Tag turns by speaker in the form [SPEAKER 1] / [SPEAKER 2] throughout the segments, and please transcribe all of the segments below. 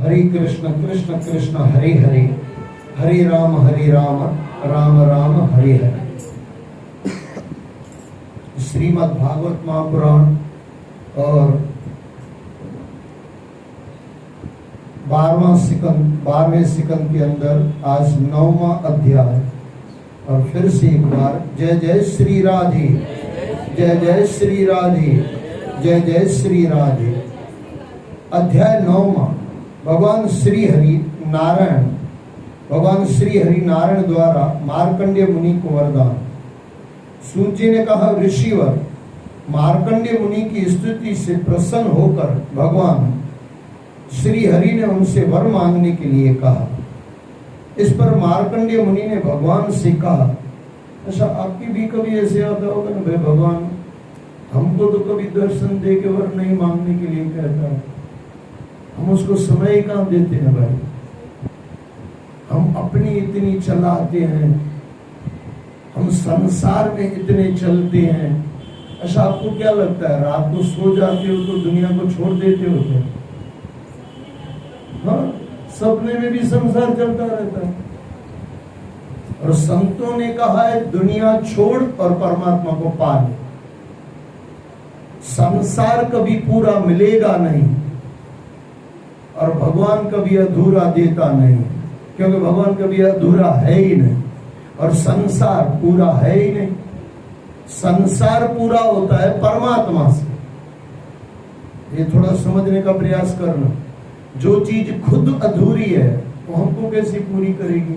[SPEAKER 1] हरे कृष्ण कृष्ण कृष्ण हरे हरे, हरे राम राम राम हरे हरे। श्रीमद् भागवत महापुराण और 12वें सिकंद के अंदर आज 9वां अध्याय। और फिर से एक बार जय जय श्री राधे, जय जय श्री राधे, जय जय श्री राधे। अध्याय 9वां। भगवान श्री हरि नारायण द्वारा मार्कंडेय मुनि को वरदान। सूत जी ने कहा, ऋषिवर मार्कंडेय मुनि की स्तुति से प्रसन्न होकर भगवान श्री हरि ने उनसे वर मांगने के लिए कहा। इस पर मार्कंडेय मुनि ने भगवान से कहा, अच्छा आपकी भी कभी ऐसे आता होगा ना, भाई भगवान हमको तो कभी दर्शन दे के वर नहीं मांगने के लिए कहता है, हम उसको समय ही कहाँ देते हैं भाई, हम अपनी इतनी चलाते हैं, हम संसार में इतने चलते हैं। अच्छा आपको क्या लगता है रात को सो जाते हो तो दुनिया को छोड़ देते हो क्या? हाँ, सपने में भी संसार चलता रहता है। और संतों ने कहा है दुनिया छोड़ और परमात्मा को पा ले। संसार कभी पूरा मिलेगा नहीं और भगवान कभी अधूरा देता नहीं, क्योंकि भगवान कभी अधूरा है ही नहीं और संसार पूरा है ही नहीं। संसार पूरा होता है परमात्मा से। ये थोड़ा समझने का प्रयास करना। जो चीज खुद अधूरी है वो हमको कैसे पूरी करेगी,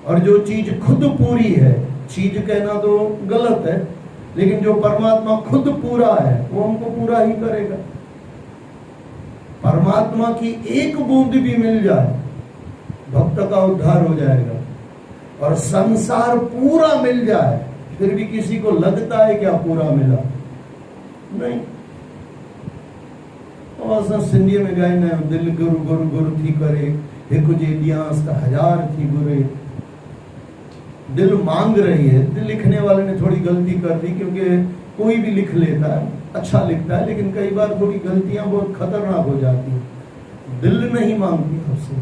[SPEAKER 1] और जो चीज खुद पूरी है, चीज कहना तो गलत है, लेकिन जो परमात्मा खुद पूरा है वो हमको पूरा ही करेगा। परमात्मा की एक बूंद भी मिल जाए भक्त का उद्धार हो जाएगा, और संसार पूरा मिल जाए फिर भी किसी को लगता है क्या पूरा मिला? नहीं। और सिंधिया में गायना है, दिल गुरु गुरु गुरु थी करे, एक दियांस का 1000 थी गुरे। दिल मांग रही है। दिल लिखने वाले ने थोड़ी गलती कर दी, क्योंकि कोई भी लिख लेता है, अच्छा लिखता है, लेकिन कई बार थोड़ी गलतियां बहुत खतरनाक हो जाती हैं। दिल नहीं मांगती हमसे,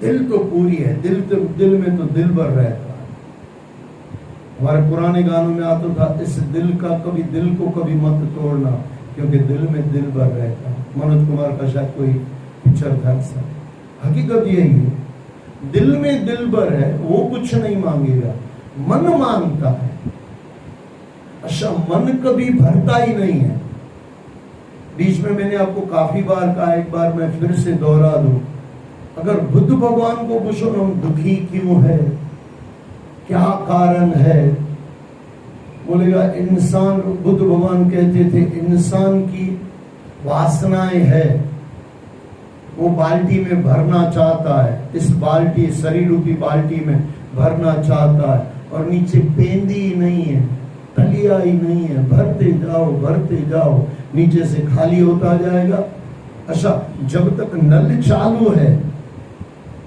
[SPEAKER 1] दिल तो पूरी है, दिल में तो दिल भर रहता है। हमारे पुराने गानों में आता था, इस दिल को कभी मत तोड़ना, क्योंकि दिल में दिल भर रहता है। मनोज कुमार का शायद कोई पिक्चर था ऐसा। हकीकत यही है, दिल में दिल भर है, वो कुछ नहीं मांगेगा, मन मांगता है। अच्छा, मन कभी भरता ही नहीं है। बीच में मैंने आपको काफी बार कहा, एक बार मैं फिर से दोहरा दूं, अगर बुद्ध भगवान को पूछो ना दुखी क्यों है, क्या कारण है, बोलेगा इंसान। बुद्ध भगवान कहते थे इंसान की वासनाएं है, वो बाल्टी में भरना चाहता है, इस बाल्टी शरीर रूपी बाल्टी में भरना चाहता है, और नीचे पेंदी ही नहीं है, तलिया ही नहीं है, भरते जाओ, नीचे से खाली होता जाएगा। अच्छा, जब तक नल चालू है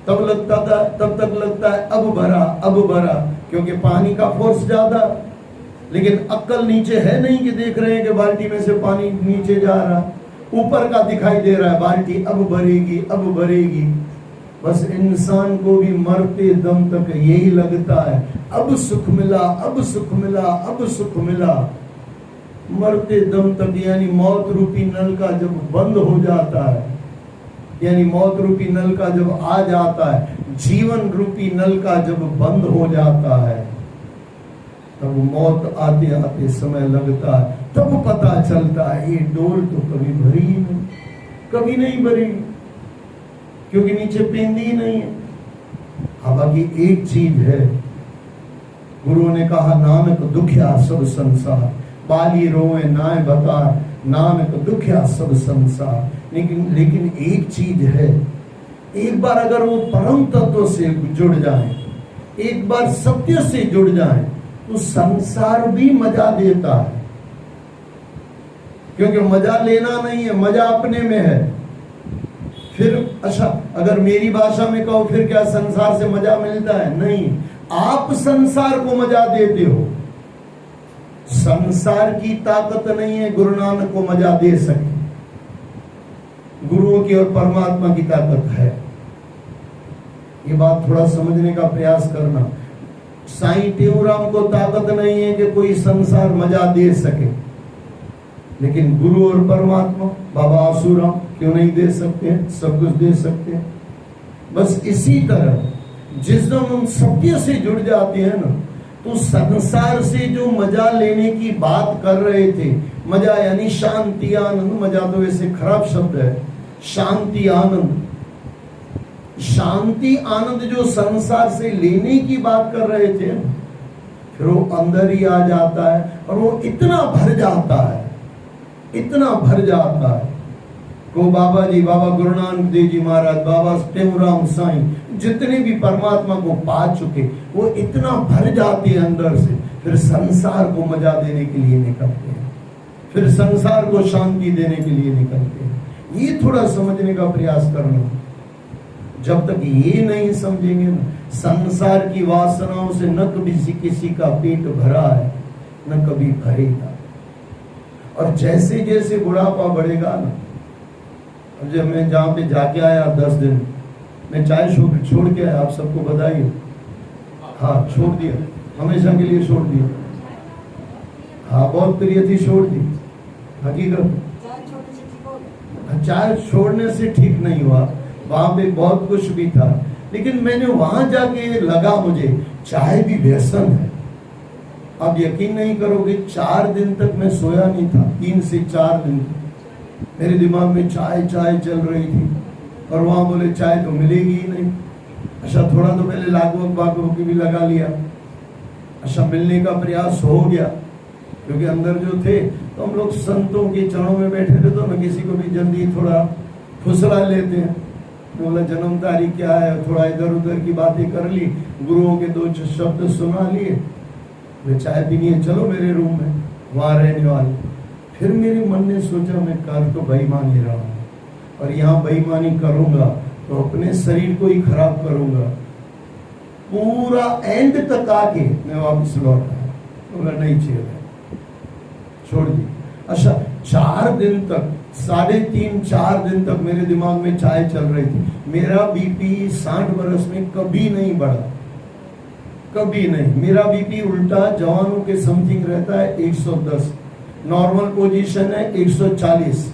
[SPEAKER 1] तब तक लगता है अब भरा, क्योंकि पानी का फोर्स ज्यादा, लेकिन अक्ल नीचे है नहीं कि देख रहे हैं कि बाल्टी में से पानी नीचे जा रहा, ऊपर का दिखाई दे रहा है बाल्टी अब भरेगी। बस इंसान को भी मरते दम तक यही लगता है, अब सुख मिला। मरते दम तक, यानी मौत रूपी नल का जब बंद हो जाता है, यानी मौत रूपी नल का जब आ जाता है, जीवन रूपी नल का जब बंद हो जाता है, तब मौत आते आते समय लगता है, तब पता चलता है ये डोल तो कभी भरी ही नहीं, कभी नहीं भरेगी, क्योंकि नीचे पेंदी ही नहीं है। हालांकि एक चीज है, गुरुओं ने कहा नानक दुखिया सब संसार, बाली रोए नाय बता, नानक दुखिया सब संसार। लेकिन एक चीज है, एक बार अगर वो परम तत्व से जुड़ जाए, एक बार सत्य से जुड़ जाए, तो संसार भी मजा देता है, क्योंकि मजा लेना नहीं है, मजा अपने में है। फिर अच्छा, अगर मेरी भाषा में कहो, फिर क्या संसार से मजा मिलता है? नहीं, आप संसार को मजा देते हो। संसार की ताकत नहीं है गुरु नानक को मजा दे सके। गुरुओं की और परमात्मा की ताकत है। ये बात थोड़ा समझने का प्रयास करना। साईं टेऊराम को ताकत नहीं है कि कोई संसार मजा दे सके, लेकिन गुरु और परमात्मा बाबा आसूराम क्यों नहीं दे सकते? सब कुछ दे सकते हैं। बस इसी तरह जिस दिन हम सत्य से जुड़ जाते हैं ना, तो संसार से जो मजा लेने की बात कर रहे थे, मजा यानी शांति आनंद, मजा तो वैसे खराब शब्द है, शांति आनंद, शांति आनंद जो संसार से लेने की बात कर रहे थे, फिर वो अंदर ही आ जाता है और वो इतना भर जाता है, इतना भर जाता है। को बाबा जी, बाबा गुरु नानक देव जी महाराज, बाबा टेऊराम साईं, जितने भी परमात्मा को पा चुके, वो इतना भर जाते हैं अंदर से, फिर संसार को मजा देने के लिए निकलते हैं, फिर संसार को शांति देने के लिए निकलते हैं। ये थोड़ा समझने का प्रयास करना। जब तक ये नहीं समझेंगे ना, संसार की वासनाओं से न कभी किसी का पेट भरा है, न कभी भरेगा। और जैसे जैसे बुढ़ापा बढ़ेगा ना, अब जब मैं जहाँ पे जाके आया 10 दिन, मैं चाय छोड़ के आया, आप सबको बताइए। हाँ, छोड़ दिया, हमेशा के लिए छोड़ दिया। हाँ, बहुत प्रिय थी, छोड़ दी। हकीकत चाय छोड़ने से ठीक नहीं हुआ, वहां पे बहुत कुछ भी था, लेकिन मैंने वहां जाके लगा मुझे चाय भी व्यसन है। अब यकीन नहीं करोगे, 4 दिन तक मैं सोया नहीं था, 3 से 4 दिन मेरे दिमाग में चाय चाय चल रही थी, और वहां बोले चाय तो मिलेगी ही नहीं। अच्छा, थोड़ा तो पहले लागवक बागवक भी लगा लिया, अच्छा मिलने का प्रयास हो गया, क्योंकि अंदर जो थे तो हम लोग संतों के चरणों में बैठे थे, तो ना किसी को भी जल्दी थोड़ा फुसला लेते हैं, बोला जन्म तारीख क्या है, थोड़ा इधर उधर की बातें कर ली, गुरुओं के 2 शब्द सुना लिए, वे चाय पीनी है, चलो मेरे रूम में, वहां रहने वाले। फिर मेरे मन ने सोचा मैं कर तो बेईमानी रहा हूँ, और यहाँ बेईमानी करूंगा तो अपने शरीर को ही खराब करूंगा। पूरा एंड तक आके मैं वापस लौट आया, बोला नहीं चाहिए, छोड़ दी। अच्छा, 4 दिन तक, 3.5-4 दिन तक मेरे दिमाग में चाय चल रही थी। मेरा बीपी 60 बरस में कभी नहीं बढ़ा, कभी नहीं। मेरा बीपी उल्टा जवानों के समथिंग रहता है 110, नॉर्मल पोजीशन है 140,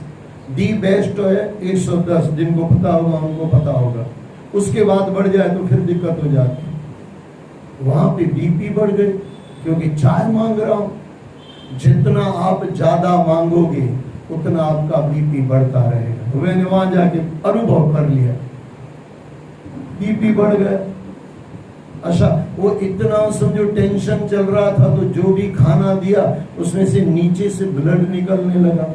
[SPEAKER 1] दी बेस्ट है 110, जिनको पता होगा उनको पता होगा। उसके बाद बढ़ जाए तो फिर दिक्कत हो जाती है। वहां पे बीपी बढ़ गई, क्योंकि चाय मांग रहा हूं। जितना आप ज्यादा मांगोगे उतना आपका बीपी बढ़ता रहेगा। तो मैंने वहां जाके अनुभव कर लिया, बीपी बढ़ गया। अच्छा, वो इतना समझो टेंशन चल रहा था, तो जो भी खाना दिया उसमें से नीचे से ब्लड निकलने लगा।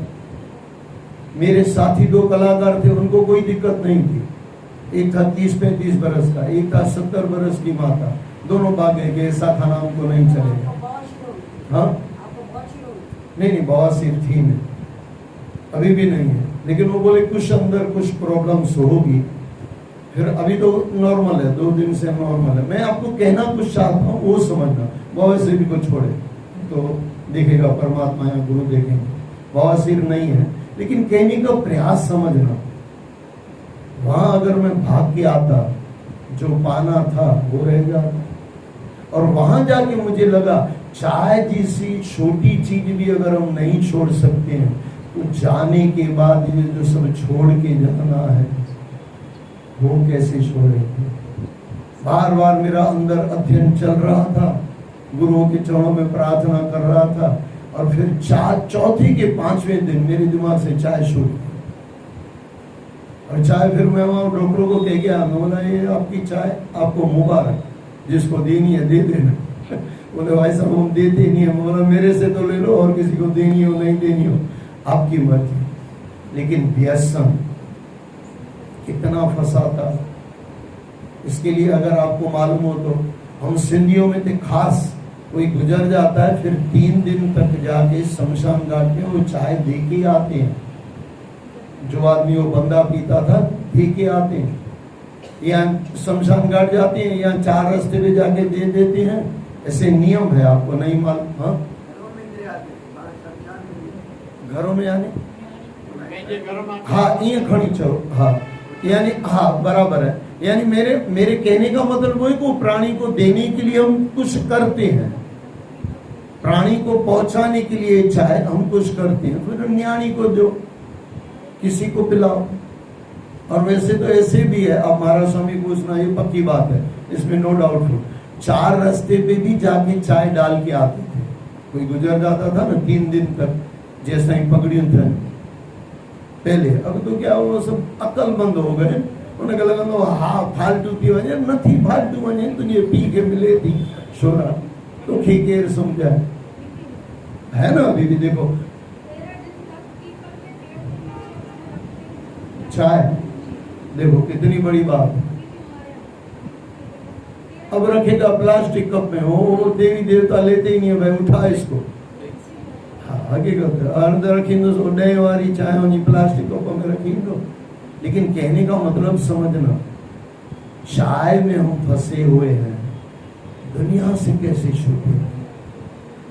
[SPEAKER 1] मेरे साथी 2 कलाकार थे, उनको कोई दिक्कत नहीं थी। एक था 30-35 बरस का, एक था 70 बरस की माता, दोनों भागे कि ऐसा खाना हमको नहीं चलेगा। हाँ, नहीं, बवासीर थी नहीं, अभी भी नहीं है, लेकिन वो बोले कुछ अंदर कुछ प्रॉब्लम्स होगी, फिर अभी तो नॉर्मल है, 2 दिन से नॉर्मल है। मैं आपको कहना कुछ चाहता हूँ, वो समझना। बवासीर भी को छोड़े तो देखेगा परमात्मा या गुरु देखेंगे, बवासीर नहीं है, लेकिन कहने का प्रयास समझना। वहां अगर मैं भाग के आता, जो पाना था वो रह जाता। और वहां जाके मुझे लगा चाय जैसी छोटी चीज भी अगर हम नहीं छोड़ सकते हैं, तो जाने के बाद ये जो सब छोड़ के जाना है वो कैसे छोड़ेंगे। बार बार मेरा अंदर अध्ययन चल रहा था, गुरुओं के चरणों में प्रार्थना कर रहा था, और फिर 4 के 5वें दिन मेरे दिमाग से चाय छूट गई। और चाय फिर मैं वहां डॉक्टरों को कह गया, मैं बोला ये आपकी चाय आपको मुबारक, जिसको देनी है दे देना। बोले भाई साहब हम देते नहीं है। बोला मेरे से तो ले लो, और किसी को देनी हो नहीं देनी हो आपकी मर्जी। लेकिन व्यसन कितना फंसाता, इसके लिए अगर आपको मालूम हो तो हम सिंधियों में थे खास, कोई गुजर जाता है फिर 3 दिन तक जाके शमशान घाट में वो चाय दे के आते हैं। जो आदमी वो बंदा पीता था दे के आते हैं, या शमशान घाट जाते हैं, या 4 रास्ते पे जाके दे देते हैं। ऐसे नियम है, आपको नहीं मालूम? हाँ, घरों में आने हाँ ये खड़ी चलो, हाँ यानी हाँ बराबर है। यानी मेरे कहने का मतलब वो है कि प्राणी को देने के लिए हम कुछ करते हैं, प्राणी को पहुंचाने के लिए चाहे हम कुछ करते हैं। फिर न्याणी को दो, किसी को पिलाओ। और वैसे तो ऐसे भी है, अब महाराज स्वामी पूछना ये पक्की बात है, इसमें नो डाउट। 4 रास्ते पे भी जाके चाय डाल के आते थे। कोई गुजर जाता था ना 3 दिन तक, जैसा ही पगड़ियों था पहले। अब तो क्या वो सब अक्लमंद हो गए, उन्हें लगा हाँ फालतू की वजह नहीं, फालतू वजह तुझे पी के मिले थी छोरा तो खीकेर समझा है ना। अभी भी देखो चाय, देखो कितनी बड़ी बात। अब रखेगा प्लास्टिक कप में, वो देवी देवता लेते ही नहीं है भाई, उठा इसको। हाँ हकीकत है, अंदर रखी तो डे वाली चाय होनी प्लास्टिक कप में रखी दो। लेकिन कहने का मतलब समझना, चाय में हम फंसे हुए हैं, दुनिया से कैसे छूटे।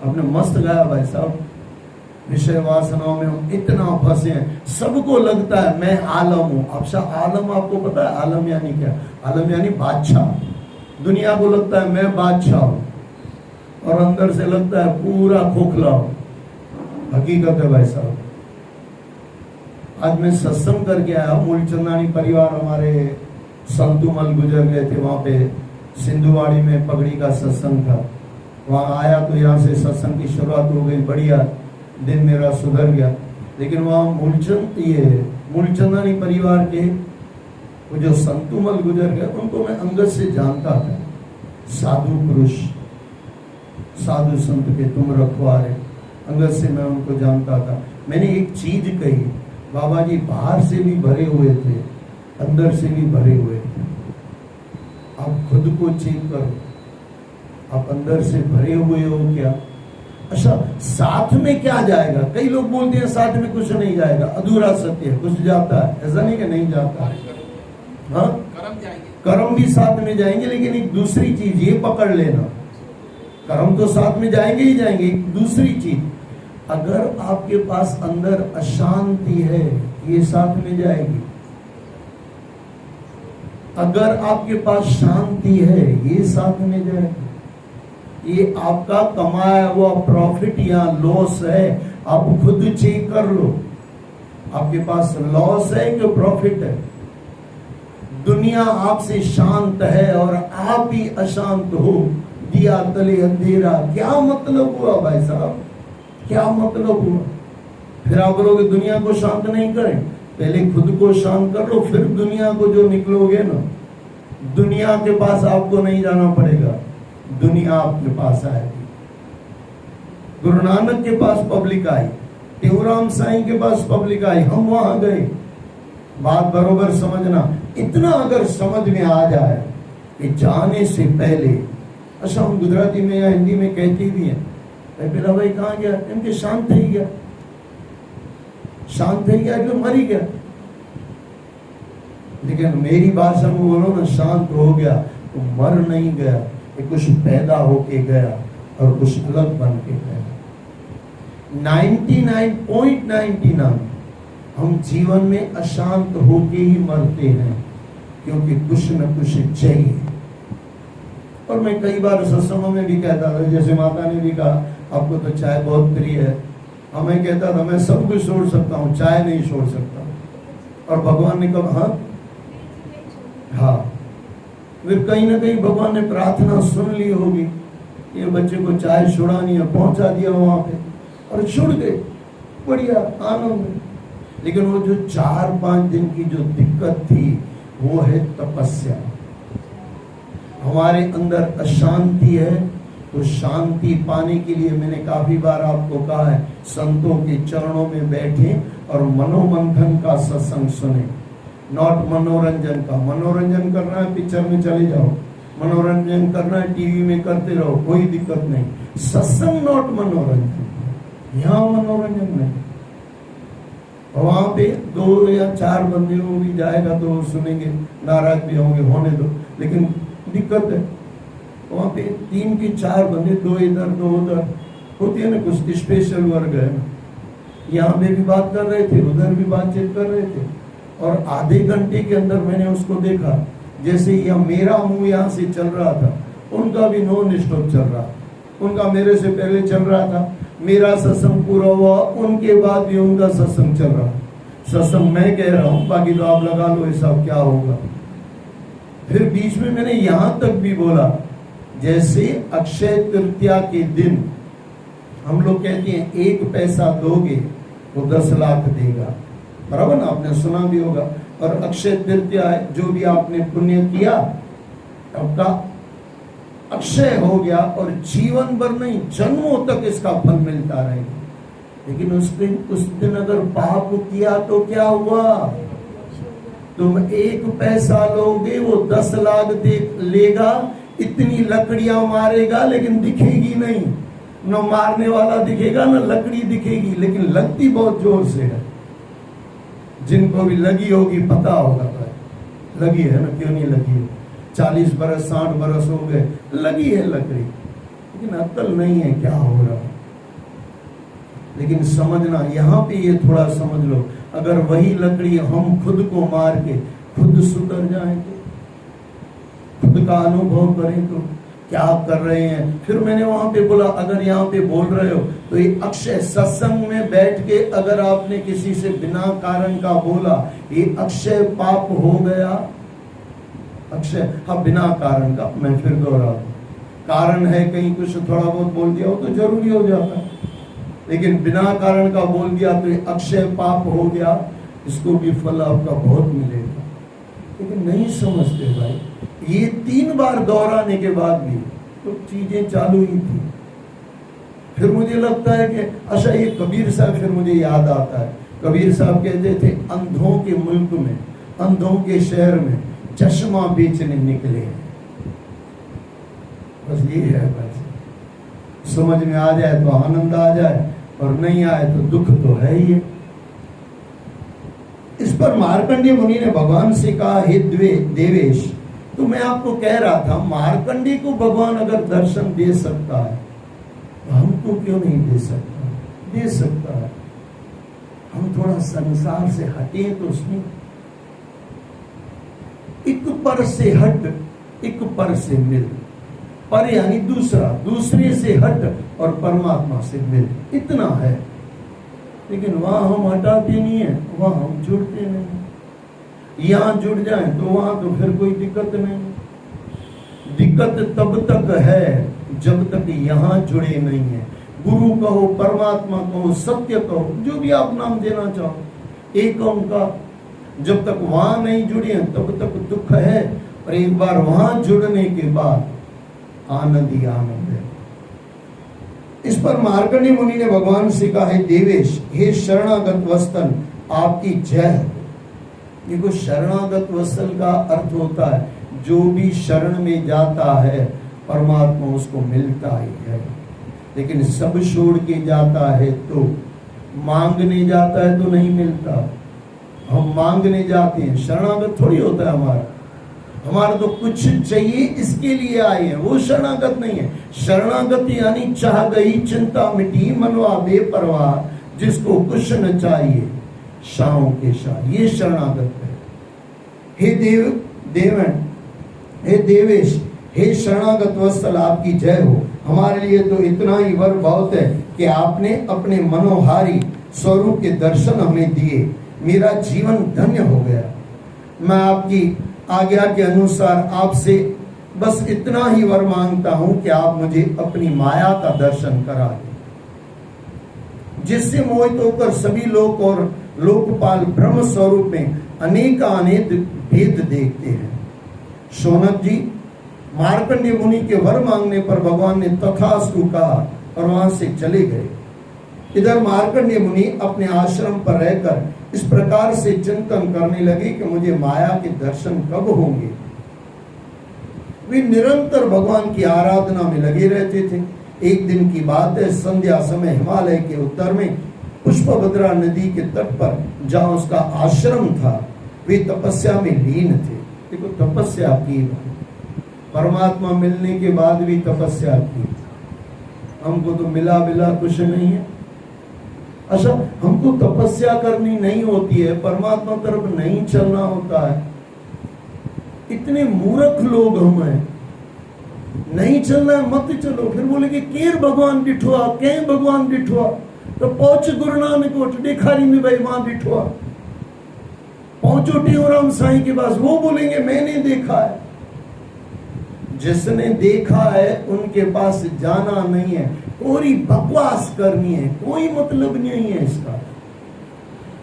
[SPEAKER 1] आपने मस्त गाया भाई साहब, विषय वासनाओं में हम इतना फंसे हैं। सबको लगता है मैं आलम हूं। अच्छा आलम आपको पता है आलम यानी क्या? आलम यानी बादशाह। दुनिया को लगता है मैं बादशाह हूं, और अंदर से लगता है पूरा खोखला हूं। हकीकत है भाई साहब। आज मैं सत्संग करके आया, मूलचंदानी परिवार हमारे संतुमल गुजर गए थे, वहां पे सिंधुवाड़ी में पगड़ी का सत्संग था। वहां आया तो यहाँ से सत्संग की शुरुआत हो गई, बढ़िया दिन मेरा सुधर गया। लेकिन वहां मूलचंदानी परिवार के वो जो संतुमल गुजर गए, उनको मैं अंगत से जानता था। साधु पुरुष, साधु संत के तुम रखवारे, अंगत से मैं उनको जानता था। मैंने एक चीज कही, बाबा जी बाहर से भी भरे हुए थे, अंदर से भी भरे हुए थे। आप खुद को चेक करो, आप अंदर से भरे हुए हो क्या? अच्छा साथ में क्या जाएगा? कई लोग बोलते हैं साथ में कुछ नहीं जाएगा, अधूरा सत्य है, कुछ जाता है। ऐसा नहीं कि नहीं जाता है, हाँ कर्म भी साथ में जाएंगे। लेकिन एक दूसरी चीज ये पकड़ लेना, कर्म तो साथ में जाएंगे ही जाएंगे। एक दूसरी चीज, अगर आपके पास अंदर अशांति है, ये साथ में जाएगी। अगर आपके पास शांति है, ये साथ में जाएगी। ये आपका कमाया हुआ प्रॉफिट या लॉस है, आप खुद चेक कर लो। आपके पास लॉस है कि प्रॉफिट है? दुनिया आपसे शांत है और आप ही अशांत हो, दिया तले अंधेरा। क्या मतलब हुआ भाई साहब, क्या मतलब हुआ? फिर आप बोलोगे दुनिया को शांत नहीं करें, पहले खुद को शांत कर लो, फिर दुनिया को जो निकलोगे ना, दुनिया के पास आपको नहीं जाना पड़ेगा, दुनिया आपके पास आएगी। गुरु नानक के पास पब्लिक आई, टेऊराम साईं के पास पब्लिक आई, हम वहां गए। बात बरोबर समझना। इतना अगर समझ में आ जाए कि जाने से पहले, अच्छा हम गुजराती में या हिंदी में कहती भी हैं, मेरा भाई कहाँ गया? इनके शांत ही गया, शांत ही गया कि मर ही गया। लेकिन मेरी भाषा में बोलो ना, शांत हो गया तो मर नहीं गया, ये कुछ पैदा होके गया और कुछ अलग बन के गया। 99.99 हम जीवन में अशांत होके ही मरते हैं, क्योंकि कुछ न कुछ चाहिए। और मैं कई बार सत्संगों में भी कहता था, जैसे माता ने भी कहा आपको तो चाय बहुत प्रिय है, और मैं कहता था मैं सब कुछ छोड़ सकता हूँ, चाय नहीं छोड़ सकता। और भगवान ने कहा हाँ, फिर कहीं ना कहीं भगवान ने प्रार्थना सुन ली होगी, ये बच्चे को चाय छुड़ानी है, पहुंचा दिया वहां पे और छुड़ गए, बढ़िया आनंद। लेकिन वो जो 4-5 दिन की जो दिक्कत थी, वो है तपस्या। हमारे अंदर अशांति है, तो शांति पाने के लिए मैंने काफी बार आपको कहा है, संतों के चरणों में बैठे और मनोमंथन का सत्संग सुने। नॉट मनोरंजन का। मनोरंजन करना है पिक्चर में चले जाओ, मनोरंजन करना है टीवी में करते रहो, कोई दिक्कत नहीं। सत्संग नॉट मनोरंजन, यहाँ मनोरंजन नहीं। वहां पे 2 या 4 बंदे हो भी जाएगा तो सुनेंगे, नाराज भी होंगे, होने दो। लेकिन दिक्कत है वहां पे 3 के 4 बंदे, 2 इधर 2 उधर, होती है ना कुछ स्पेशल वर्ग है ना। यहाँ पे भी बात कर रहे थे, उधर भी बातचीत कर रहे थे, और आधे घंटे के अंदर मैंने उसको देखा जैसे यह मेरा मुंह यहाँ से चल रहा था, उनका भी नॉन स्टॉप चल रहा, उनका मेरे से पहले चल रहा था, मेरा सत्संग पूरा हुआ, उनके बाद भी उनका सत्संग चल रहा। सत्संग मैं कह रहा हूँ, बाकी तो आप लगा लो हिसाब क्या होगा। फिर बीच में मैंने यहां तक भी बोला, जैसे अक्षय तृतीया के दिन हम लोग कहते हैं 1 पैसा दोगे वो 10 लाख देगा, बराबर ना, आपने सुना भी होगा। और अक्षय तृतीया जो भी आपने पुण्य किया आपका अक्षय हो गया, और जीवन भर नहीं जन्मों तक इसका फल मिलता रहेगा। लेकिन उस दिन अगर पाप किया तो क्या हुआ? तुम 1 पैसा लोगे वो 10 लाख लेगा, इतनी लकड़ियां मारेगा लेकिन दिखेगी नहीं, न मारने वाला दिखेगा न लकड़ी दिखेगी, लेकिन लगती बहुत जोर से है। जिनको भी लगी होगी पता होगा, लगी है ना, क्यों नहीं लगी है? 40 बरस 60 बरस हो गए, लगी है लकड़ी, लेकिन अक्ल नहीं है क्या हो रहा। लेकिन समझना, यहाँ पे ये थोड़ा समझ लो, अगर वही लकड़ी हम खुद को मार के खुद सुधर जाए तो, खुद का अनुभव करें तो क्या कर रहे हैं। फिर मैंने वहां पे बोला, अगर यहाँ पे बोल रहे हो तो ये अक्षय सत्संग में बैठ के अगर आपने किसी से बिना कारण का बोला, ये अक्षय पाप हो गया। अक्षय, हाँ, बिना कारण का, मैं फिर दोहरा, कारण है कहीं कुछ थोड़ा बहुत बोल दिया हो तो जरूरी हो जाता है, लेकिन बिना कारण का बोल दिया तो ये अक्षय पाप हो गया, इसको भी फल आपका बहुत मिलेगा। लेकिन नहीं समझते भाई, ये 3 बार दोहराने के बाद भी तो चीजें चालू ही थी। फिर मुझे लगता है कि अच्छा, ये कबीर साहब, फिर मुझे याद आता है, कबीर साहब कहते थे, अंधों के मुल्क में, अंधों के शहर में चश्मा बेचने निकले हैं। बस ये है, बस समझ में आ जाए तो आनंद आ जाए, और नहीं आए तो दुख तो है ही है। इस पर मार्कंडेय मुनि ने भगवान से कहा, हे देवेश, तो मैं आपको कह रहा था, मार्कंडेय को भगवान अगर दर्शन दे सकता है तो हमको क्यों नहीं दे सकता? दे सकता है। हम थोड़ा संसार से हटे तो उसमें एक पर से हट, एक पर से मिल, पर यानी दूसरा, दूसरे से हट और परमात्मा से मिल, इतना है। लेकिन वहां हम हटाते नहीं है, वहां हम जुड़ते नहीं। यहां जुड़ जाए तो वहां तो फिर कोई दिक्कत नहीं। दिक्कत तब तक है जब तक यहां जुड़े नहीं है। गुरु कहो, परमात्मा कहो, सत्य कहो, जो भी आप नाम देना चाहो, एक ओंकार, जब तक वहां नहीं जुड़े तब तक दुख है, और एक बार वहां जुड़ने के बाद आनंद ही आनंद है। इस पर मार्कंडेय मुनि ने भगवान से कहा, हे देवेश, हे शरणागत वत्सल, आपकी जय हो। देखो, शरणागत वत्सल का अर्थ होता है जो भी शरण में जाता है परमात्मा उसको मिलता ही है। लेकिन सब छोड़ के जाता है तो, मांगने जाता है तो नहीं मिलता। हम मांगने जाते हैं, शरणागत थोड़ी होता है हमारा तो कुछ चाहिए इसके लिए आए हैं, वो शरणागत नहीं है। शरणागत यानी चाह गई चिंता मिटी, मनवा बेपरवाह, जिसको कुछ न चाहिए शाहों के शाह, ये शरणागत है। हे हे देवेश, हे शरणागत वत्सल, आपकी जय हो। हमारे लिए तो इतना ही वर बहुत है कि आपने अपने मनोहारी स्वरूप के दर्शन हमें दिए, मेरा जीवन धन्य हो गया। मैं आपकी आज्ञा के अनुसार आपसे बस इतना ही वर मांगता हूं कि आप मुझे अपनी माया का दर्शन करा दें, जिससे मोहित होकर सभी लोक और लोकपाल ब्रह्म स्वरूप में अनेक भेद देखते हैं। शौनक जी, मार्कंडेय मुनि के वर मांगने पर भगवान ने तथास्तु कहा और वहां से चले गए। इधर मार्कंडेय मुनि अपने आश्रम पर रहकर इस प्रकार से चिंतन करने लगे कि मुझे माया के दर्शन कब होंगे। वे निरंतर भगवान की आराधना में लगे रहते थे। एक दिन की बात है, संध्या समय हिमालय के उत्तर में पुष्पभद्रा नदी के तट पर जहां उसका आश्रम था, वे तपस्या में लीन थे। देखो, तपस्या की, परमात्मा मिलने के बाद भी तपस्या की। हमको तो मिला कुछ नहीं है। अच्छा, हमको तपस्या करनी नहीं होती है, परमात्मा तरफ नहीं चलना होता है। इतने मूर्ख लोग हम हैं, नहीं चलना है मत चलो। फिर बोलेंगे केर भगवान डिठुआ, कहीं भगवान डिठुआ, तो पहुंच गुरु नानक कोट दिखारी में भाई वहां डिठुआ, पहुंचो टेऊराम साईं के पास, वो बोलेंगे मैंने देखा है। जिसने देखा है उनके पास जाना नहीं है, पूरी बकवास करनी है, कोई मतलब नहीं है इसका।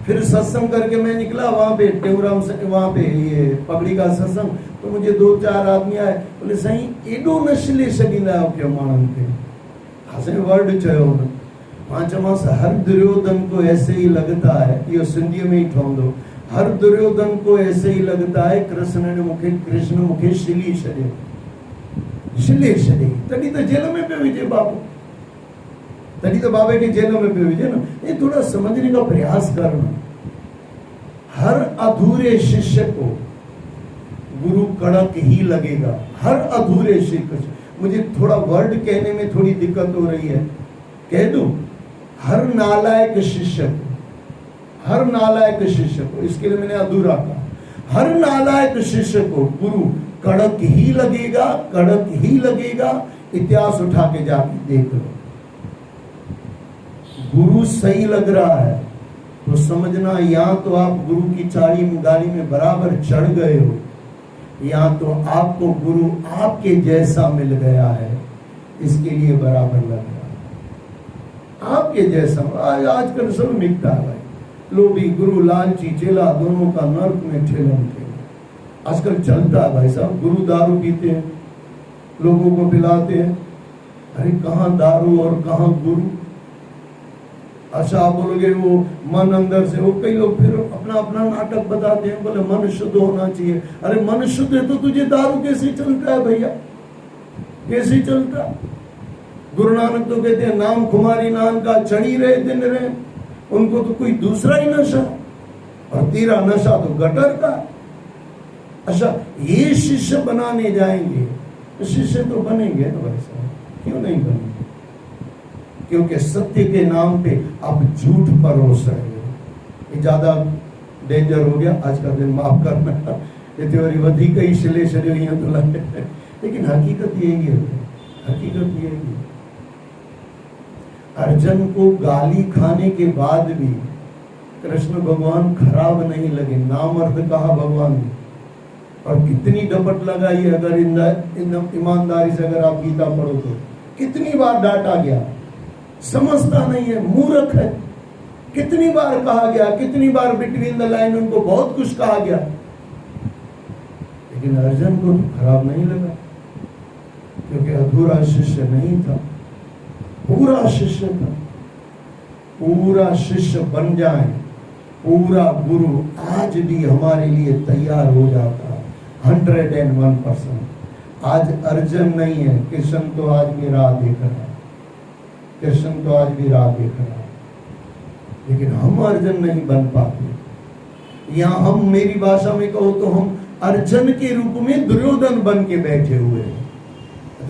[SPEAKER 1] फिर सत्संग करके मैं निकला वहां पे टेऊराम से, वहां पे ये पगड़ी का सत्संग, तो मुझे 2-4 आदमी आए, बोले साईं एडो नशले सगींदा हो के मानन के हसे वर्ड चयो न पांचमास हर दुर्योधन को ऐसे ही लगता है, ये सिंधी में ही ठोंदो, हर दुर्योधन को ऐसे ही लगता है कृष्ण मुखे शिली छड़े तभी तो जेल में पे विजय बाबू, तभी तो बाबे के जेल में पे विजय ना। ये थोड़ा समझने का प्रयास करना। हर अधूरे शिष्य को गुरु कड़क ही लगेगा, हर अधूरे शिष्य। मुझे थोड़ा वर्ड कहने में थोड़ी दिक्कत हो रही है, कह दूं हर नालायक शिष्य को, हर नालायक शिष्य को, इसके लिए मैंने अधूरा कहा। हर नालायक शिष्य को गुरु कड़क ही लगेगा, कड़क ही लगेगा। इतिहास उठा के जाके देख लो, गुरु सही लग रहा है तो समझना या तो आप गुरु की गाड़ी में बराबर चढ़ गए हो, या तो आपको गुरु आपके जैसा मिल गया है, इसके लिए बराबर लग रहा है आपके जैसा। आजकल सब मिटता है भाई, लोभी गुरु लालची चेला दोनों का नर्क में ठेलन थे। आजकल चलता है भाई साहब, गुरु दारू पीते हैं, लोगों को पिलाते हैं। अरे कहाँ दारू और कहाँ गुरु। अच्छा आप बोलोगे वो मन अंदर से, वो कई लोग फिर अपना अपना नाटक बताते हैं, बोले मन शुद्ध होना चाहिए। अरे मन शुद्ध है तो तुझे दारू कैसे चलता है भैया, कैसे चलता। गुरु नानक तो कहते हैं नाम कुमारी नाम का चढ़ी रहे दिन रहे, उनको तो कोई दूसरा ही नशा, और तेरा नशा तो गटर का। अच्छा ये शिष्य बनाने जाएंगे, शिष्य तो बनेंगे ना भाई साहब, क्यों नहीं बनेंगे? क्योंकि सत्य के नाम पे आप झूठ परोस रहे हो। ये ज्यादा डेंजर हो गया आज का दिन, माफ करना, ये थ्योरी वधी कई शिले शरीर तो लगे, लेकिन हकीकत यही है, हकीकत यही है। अर्जुन को गाली खाने के बाद भी कृष्ण भगवान खराब नहीं लगे, नामर्द कहा भगवान ने। और कितनी डपट लगाई अगर ईमानदारी से अगर आप गीता पढ़ो तो, कितनी बार डांटा गया, समझता नहीं है, मूर्ख है। कितनी बार कहा गया, कितनी बार बिटवीन द लाइन उनको बहुत कुछ कहा गया, लेकिन अर्जुन को तो खराब नहीं लगा, क्योंकि अधूरा शिष्य नहीं था, पूरा शिष्य था। पूरा शिष्य बन जाए, पूरा गुरु आज भी हमारे लिए तैयार हो जाता है 101%। आज अर्जुन नहीं है, कृष्ण तो आज भी राह देख रहा है, कृष्ण तो आज भी राह देख रहा है, लेकिन हम अर्जुन नहीं बन पाते। या हम, मेरी भाषा में कहो तो हम अर्जुन के रूप में दुर्योधन बन के बैठे हुए हैं।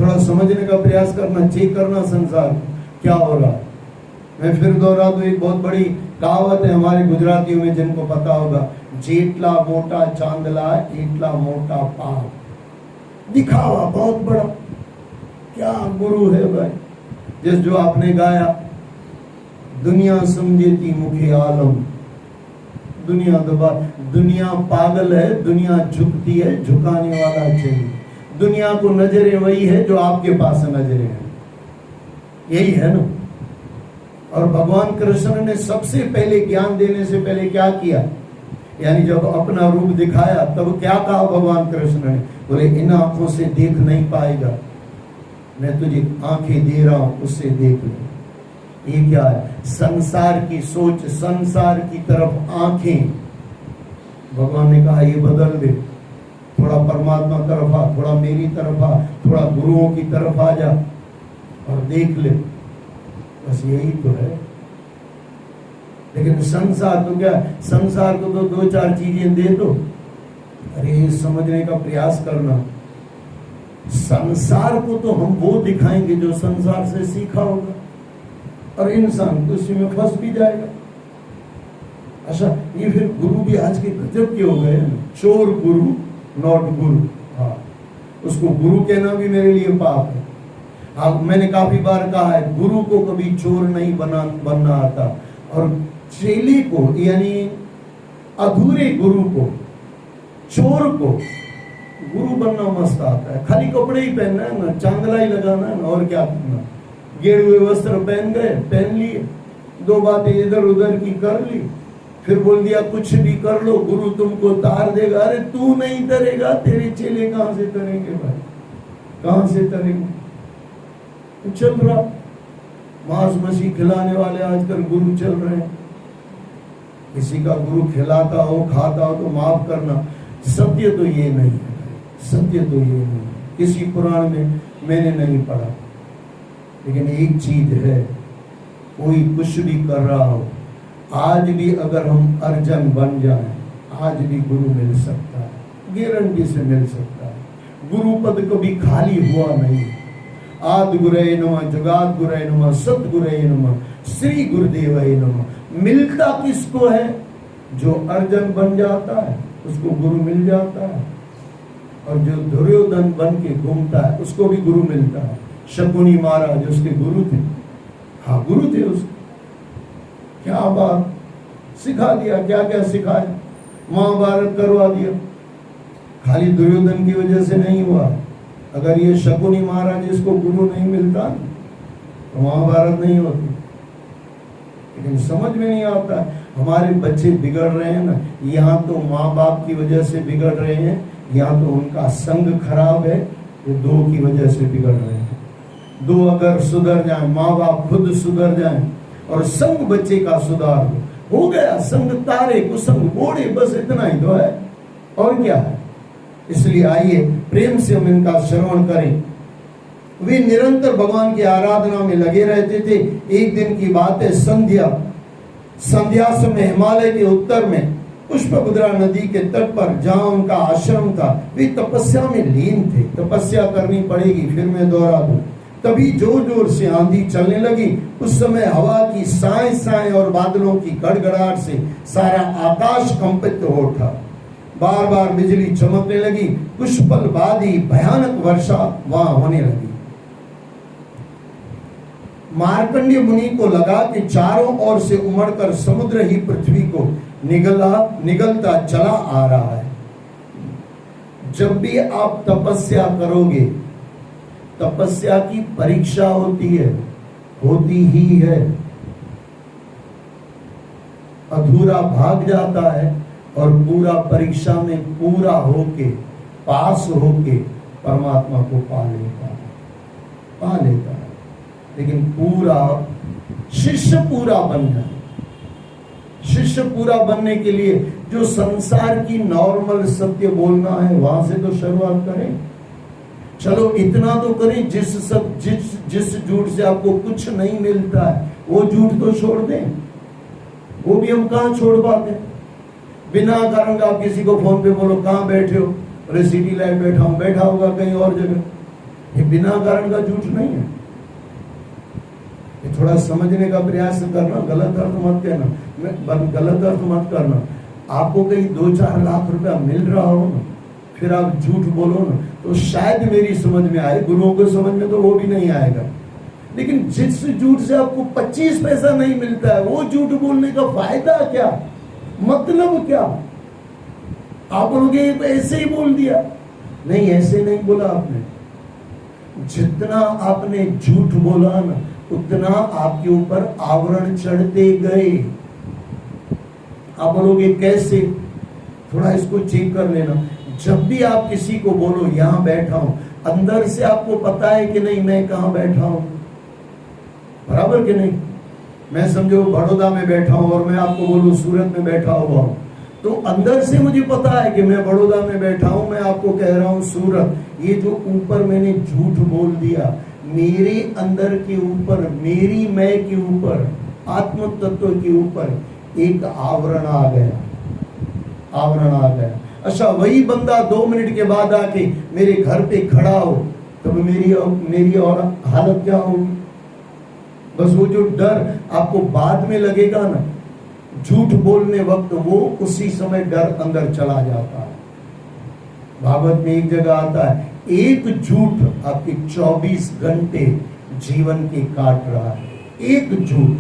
[SPEAKER 1] थोड़ा समझने का प्रयास करना, चेक करना संसार क्या हो रहा है। मैं फिर दोहरा दूं, एक बहुत बड़ी कहावत है हमारे गुजरातियों में, जिनको पता होगा, जेटला मोटा चांदला एटला मोटा पाप। दिखावा बहुत बड़ा, क्या गुरु है भाई। जिस जो आपने गाया, दुनिया समझेती मुखे आलम, दुनिया दबा, दुनिया पागल है, दुनिया झुकती है, झुकाने वाला चाहिए। दुनिया को नजरें वही है जो आपके पास नजरें हैं, यही है ना। और भगवान कृष्ण ने सबसे पहले ज्ञान देने से पहले क्या किया, यानी जब अपना रूप दिखाया तब क्या कहा भगवान कृष्ण ने, बोले इन आंखों से देख नहीं पाएगा, मैं तुझे आंखें दे रहा हूं, उससे देख ले। ये क्या है, संसार की सोच, संसार की तरफ आंखें। भगवान ने कहा ये बदल दे, थोड़ा परमात्मा तरफ आ, थोड़ा मेरी तरफ आ, थोड़ा गुरुओं की तरफ आ जा और देख ले। बस यही तो है। लेकिन संसार तो क्या, संसार को तो 2-4 चीजें दे दो, अरे समझने का प्रयास करना। संसार को तो हम वो दिखाएंगे जो संसार से सीखा होगा। और इंसान तो उसी में फंस भी जाएगा। अच्छा, ये फिर गुरु भी आज के गजब के हो गए हैं, चोर गुरु नॉट गुरु। हाँ, उसको गुरु कहना भी मेरे लिए पाप है। हाँ, मैंने काफी बार कहा है, गुरु को कभी चोर नहीं बनना आता, और चेले को यानी अधूरे गुरु को, चोर को गुरु बनना मस्त आता है। खाली कपड़े ही पहनना है ना, चांदला ही लगाना है ना, और क्या करना। गेरुए वस्त्र पहन गए, पहन लिए, दो बातें इधर उधर की कर ली, फिर बोल दिया कुछ भी कर लो, गुरु तुमको तार देगा। अरे तू नहीं तरेगा, तेरे चेले कहां से तरेंगे भाई, कहां से तरेंगे। चल रहा मांस मछली खिलाने वाले आजकल गुरु चल रहे हैं। किसी का गुरु खिलाता हो खाता हो तो माफ करना, सत्य तो ये नहीं है, सत्य तो ये नहीं। किसी पुराण में मैंने नहीं पढ़ा, लेकिन एक चीज है, कोई कुछ भी कर रहा हो, आज भी अगर हम अर्जन बन जाएं, आज भी गुरु मिल सकता है, गारंटी से मिल सकता है। गुरु पद कभी खाली हुआ नहीं। आदि गुरये नमः, जगत गुरये नमः, सत गुरये नमः, श्री गुरुदेवये नमः। मिलता किसको है? जो अर्जन बन जाता है उसको गुरु मिल जाता है, और जो दुर्योधन बन के घूमता है उसको भी गुरु मिलता है। शकुनी महाराज उसके गुरु थे। हाँ, गुरु थे उसके। क्या बात सिखा दिया, क्या क्या सिखाया, महाभारत करवा दिया। खाली दुर्योधन की वजह से नहीं हुआ। अगर ये शकुनी महाराज इसको गुरु नहीं मिलता तो महाभारत नहीं होती। लेकिन समझ में नहीं आता, हमारे बच्चे बिगड़ रहे हैं ना, यहाँ तो माँ बाप की वजह से बिगड़ रहे हैं, यहाँ तो उनका संग खराब है, ये दो की वजह से बिगड़ रहे हैं। दो अगर सुधर जाए, माँ बाप खुद सुधर जाए और संग बच्चे का सुधार हो गया, संग तारे को संग बोड़े, बस इतना ही तो है, और क्या है। इसलिए आइए प्रेम से हम इनका श्रवण करें। वे निरंतर भगवान की आराधना में लगे रहते थे। एक दिन की बात है, संध्या समय हिमालय के उत्तर में पुष्पभद्रा नदी के तट पर जहां उनका आश्रम था, वे तपस्या में लीन थे। तपस्या करनी पड़ेगी, फिर मैं दोहरा दूं। तभी जोर जोर से आंधी चलने लगी। उस समय हवा की साए साए और बादलों की गड़गड़ाहट से सारा आकाश कंपित हो उठा। बार बार बिजली चमकने लगी। कुछ पल बाद ही भयानक वर्षा वहां होने लगी। मार्कंडेय मुनि को लगा कि चारों ओर से उमड़कर समुद्र ही पृथ्वी को निगलता चला आ रहा है। जब भी आप तपस्या करोगे, तपस्या की परीक्षा होती है, होती ही है। अधूरा भाग जाता है और पूरा परीक्षा में पूरा होके, पास होके परमात्मा को पा लेता है। लेकिन पूरा शिष्य पूरा बन जाए। शिष्य पूरा बनने के लिए जो संसार की नॉर्मल सत्य बोलना है, वहां से तो शुरुआत करें। चलो इतना तो करें, जिस झूठ से आपको कुछ नहीं मिलता है वो झूठ तो छोड़ दें। वो भी हम कहाँ छोड़ पाते। बिना कारण का आप किसी को फोन पे बोलो कहाँ बैठे हो, अरे सिटी लाइट बैठा हूं, बैठा होगा कहीं और जगह। ये बिना कारण का झूठ नहीं है। ये थोड़ा समझने का प्रयास करना, गलत अर्थ मत कहना, गलत अर्थ मत करना। आपको कहीं 2-4 लाख रुपया मिल रहा हो ना, फिर आप झूठ बोलो ना, तो शायद मेरी समझ में आए, गुरुओं को समझ में तो वो भी नहीं आएगा। लेकिन जिस झूठ से आपको 25 पैसा नहीं मिलता है, वो झूठ बोलने का फायदा क्या, मतलब क्या। आप बोलोगे ये तो ऐसे ही बोल दिया। नहीं, ऐसे नहीं बोला आपने। जितना आपने झूठ बोला ना, उतना आपके ऊपर आवरण चढ़ते गए। आप बोलोगे कैसे, थोड़ा इसको चेक कर लेना। जब भी आप किसी को बोलो यहां बैठा हूं, अंदर से आपको पता है कि नहीं मैं कहां बैठा हूं, बराबर कि नहीं। मैं समझो बड़ौदा में बैठा हूं और मैं आपको बोलूं सूरत में बैठा हुआ हूं, तो अंदर से मुझे पता है कि मैं बड़ौदा में बैठा हूं, मैं आपको कह रहा हूं सूरत। ये जो ऊपर मैंने झूठ बोल दिया, मेरे अंदर के ऊपर, मेरी मैं के ऊपर, आत्म तत्व के ऊपर एक आवरण आ गया, आवरण आ गया। अच्छा, वही बंदा 2 मिनट के बाद आके मेरे घर पे खड़ा हो, तब मेरी और हालत क्या होगी, बस वो जो डर आपको बाद में लगेगा ना, झूठ बोलने वक्त वो उसी समय डर अंदर चला जाता है। भागवत में एक जगह आता है, एक झूठ आपके 24 घंटे जीवन के काट रहा है। एक झूठ,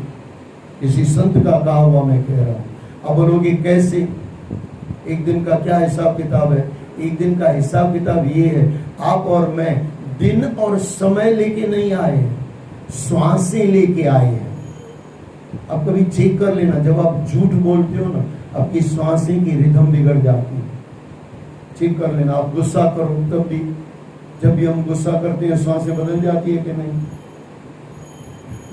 [SPEAKER 1] किसी संत का कहा हुआ मैं कह रहा हूं। अब बोलोगे कैसे? एक दिन का क्या हिसाब किताब है? एक दिन का हिसाब किताब ये है, आप और मैं दिन और समय लेके नहीं आए, श्वासें लेके आए हैं। अब कभी चेक कर लेना, जब आप झूठ बोलते हो ना, आपकी श्वासें की रिदम बिगड़ जाती है। चेक कर लेना। आप गुस्सा करो तब भी, जब भी हम गुस्सा करते हैं श्वासें बदल जाती है कि नहीं?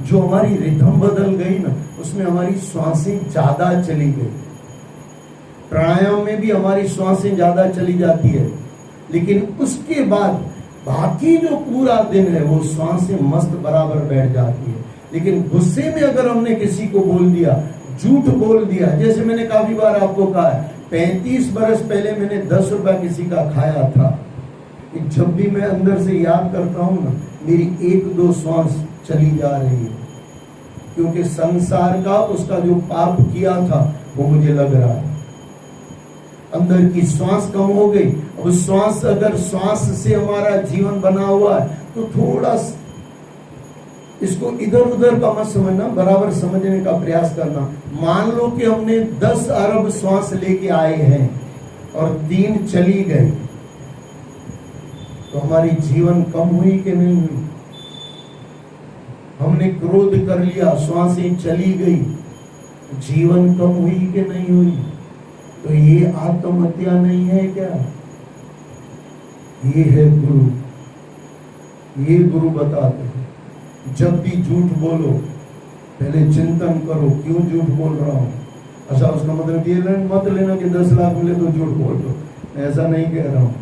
[SPEAKER 1] जो हमारी रिदम बदल गई ना, उसमें हमारी श्वासें ज्यादा चली गई। प्राणायाम में भी हमारी श्वासें ज्यादा चली जाती है, लेकिन उसके बाद बाकी जो पूरा दिन है वो श्वासें मस्त बराबर बैठ जाती है। लेकिन गुस्से में अगर हमने किसी को बोल दिया, झूठ बोल दिया, जैसे मैंने काफी बार आपको कहा है, 35 बरस पहले मैंने 10 रुपया किसी का खाया था। जब भी मैं अंदर से याद करता हूं ना, मेरी 1-2 श्वास चली जा रही है, क्योंकि संसार का उसका जो पाप किया था वो मुझे लग रहा है। अंदर की श्वास कम हो गई। अब श्वास, अगर श्वास से हमारा जीवन बना हुआ है तो थोड़ा इसको इधर उधर का मत समझना, बराबर समझने का प्रयास करना। मान लो कि हमने 10 अरब श्वास लेके आए हैं और 3 चली गई, तो हमारी जीवन कम हुई कि नहीं हुई? हमने क्रोध कर लिया, श्वासें चली गई, जीवन कम हुई कि नहीं हुई? तो ये आत्महत्या नहीं है क्या? ये है गुरु। ये गुरु बताते हैं, जब भी झूठ बोलो पहले चिंतन करो, क्यों झूठ बोल रहा हूं। अच्छा, उसका मतलब ये मत लेना कि 10 लाख मिले तो झूठ बोल दो, ऐसा नहीं कह रहा हूं।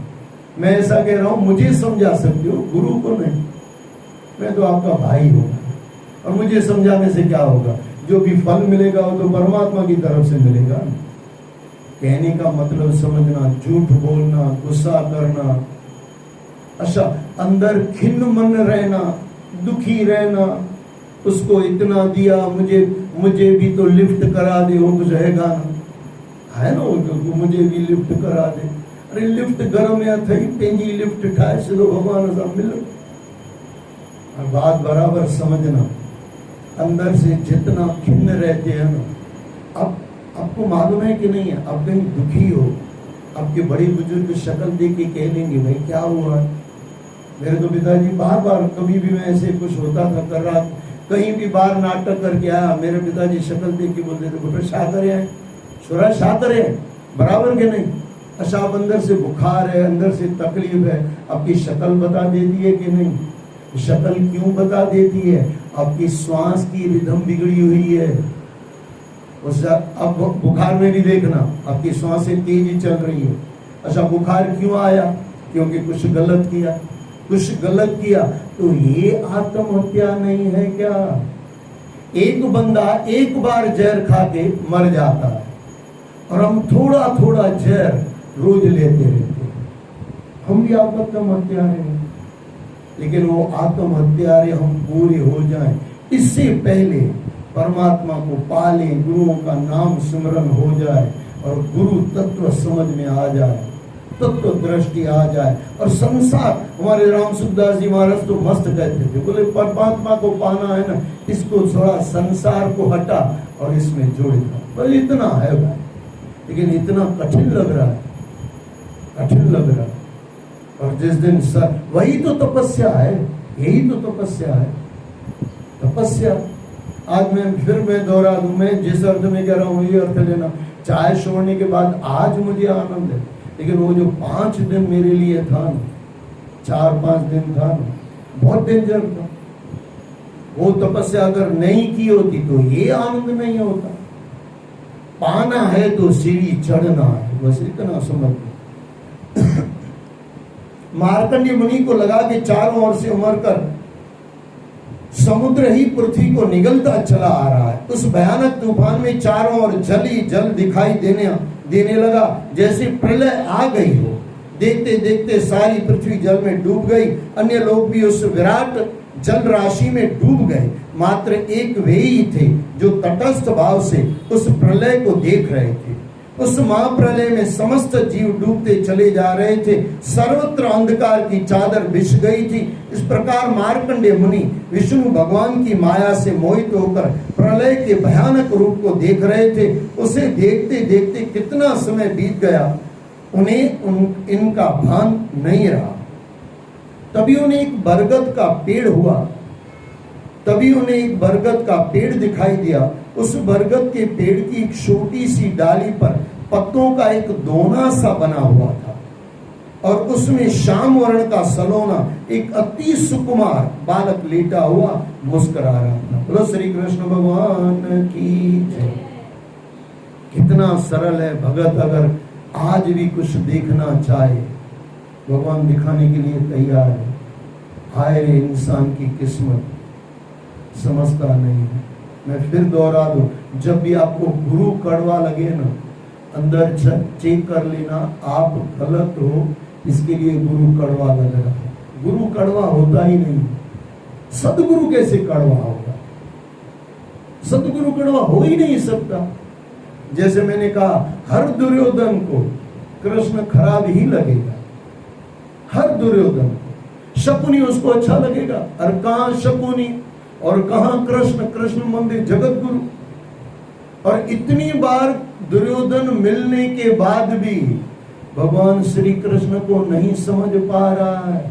[SPEAKER 1] मैं ऐसा कह रहा हूं, मुझे समझा सकते हो, गुरु को नहीं। मैं तो आपका भाई हूं, और मुझे समझाने से क्या होगा? जो भी फल मिलेगा वो तो परमात्मा की तरफ से मिलेगा। कहने का मतलब समझना, झूठ बोलना, गुस्सा करना, अच्छा अंदर खिन्न मन रहना, दुखी रहना, उसको इतना दिया, मुझे भी तो लिफ्ट करा दे, वो कुछ रहेगा ना, है ना, वो मुझे भी लिफ्ट करा दे। अरे लिफ्ट घर में थी, पंहिंजी लिफ्ट ठाहे छॾो, भगवान सां मिलो। बात बराबर समझना। अंदर से जितना खिन्न रहते हैं ना, अब आपको मालूम है कि नहीं है, आप कहीं दुखी हो, आपके बड़े बुजुर्ग शक्ल देख के कह लेंगे, भाई क्या हुआ? मेरे तो पिताजी बार बार, कभी भी मैं ऐसे कुछ होता था, कर रहा, कहीं भी बाहर नाटक करके आया, मेरे पिताजी शक्ल देख के बोलते थे, बेटा शाह करे, छोरा शाह करे, बराबर के नहीं? अच्छा, आप अंदर से बुखार है, अंदर से तकलीफ है, आपकी शक्ल बता देती है कि नहीं? शक्ल क्यों बता देती है? आपकी श्वास की रिदम बिगड़ी हुई है। अब बुखार में भी देखना, आपकी श्वासें तेजी चल रही है। अच्छा, बुखार क्यों आया? क्योंकि कुछ गलत किया। कुछ गलत किया तो ये आत्महत्या नहीं है क्या? एक बंदा एक बार जहर खा के मर जाता है, और हम थोड़ा थोड़ा जहर रोज लेते रहते हैं। हम भी आत्महत्यारे हैं, लेकिन वो आत्महत्यारे हम पूरे हो जाएं, इससे पहले परमात्मा को पाले, गुरुओं का नाम स्मरण हो जाए, और गुरु तत्व समझ में आ जाए, तत्व दृष्टि आ जाए, और संसार, हमारे राम सुखदास जी महाराज तो मस्त कहते थे, बोले परमात्मा को पाना है ना, इसको थोड़ा संसार को हटा और इसमें जोड़ दो। बस इतना है भाई, लेकिन इतना कठिन लग रहा है, कठिन लग रहा है। और जिस दिन सर, वही तो तपस्या है, यही तो तपस्या है, तपस्या। आज मैं दोहरा दूं, मैं जिस अर्थ में कह रहा हूँ ये अर्थ लेना। चाय छोड़ने के बाद आज मुझे आनंद है, लेकिन वो जो 5 दिन मेरे लिए था ना, 4-5 दिन था ना, बहुत डेंजर था। वो तपस्या अगर नहीं की होती तो ये आनंद नहीं होता। पाना है तो सीढ़ी चढ़ना है, बस इतना समझ। मार्कंडेय मुनि को लगा कि चारों ओर से उमड़ कर समुद्र ही पृथ्वी को निगलता चला आ रहा है। उस भयानक तूफान में चारों ओर जल ही जल दिखाई देने लगा, जैसे प्रलय आ गई हो। देखते देखते सारी पृथ्वी जल में डूब गई। अन्य लोग भी उस विराट जल राशि में डूब गए। मात्र एक वे ही थे जो तटस्थ भाव से उस प्रलय को देख रहे थे। उस महाप्रलय में समस्त जीव डूबते चले जा रहे थे। सर्वत्र अंधकार की चादर बिछ गई थी। इस प्रकार मार्कंडेय मुनि विष्णु भगवान की माया से मोहित होकर प्रलय के भयानक रूप को देख रहे थे। उसे देखते देखते कितना समय बीत गया, उन्हें इनका भान नहीं रहा। तभी उन्हें एक बरगद का पेड़ हुआ। तभी उन्हें एक बरगद का पेड़ दिखाई दिया। उस बरगद के पेड़ की एक छोटी सी डाली पर पत्तों का एक दोना सा बना हुआ था और उसमें श्याम वर्ण का सलोना एक अति सुकुमार बालक लेटा हुआ मुस्कुरा रहा था। बोलो श्री कृष्ण भगवान की जय। कितना सरल है भगत, अगर आज भी कुछ देखना चाहे भगवान दिखाने के लिए तैयार है। हाय रे इंसान की किस्मत, समझता नहीं है। मैं फिर दोहरा दूं, जब भी आपको गुरु कड़वा लगे ना, अंदर चेक कर लेना आप गलत हो, इसके लिए गुरु कड़वा लग रहा है। गुरु कड़वा होता ही नहीं। सदगुरु कैसे कड़वा होगा? सदगुरु कड़वा हो ही नहीं सकता। जैसे मैंने कहा, हर दुर्योधन को कृष्ण खराब ही लगेगा, हर दुर्योधन को। शकुनी उसको अच्छा लगेगा, और कहां शकुनी और कहां कृष्ण? कृष्ण मंदिर जगत गुरु। और इतनी बार दुर्योधन मिलने के बाद भी भगवान श्री कृष्ण को नहीं समझ पा रहा है।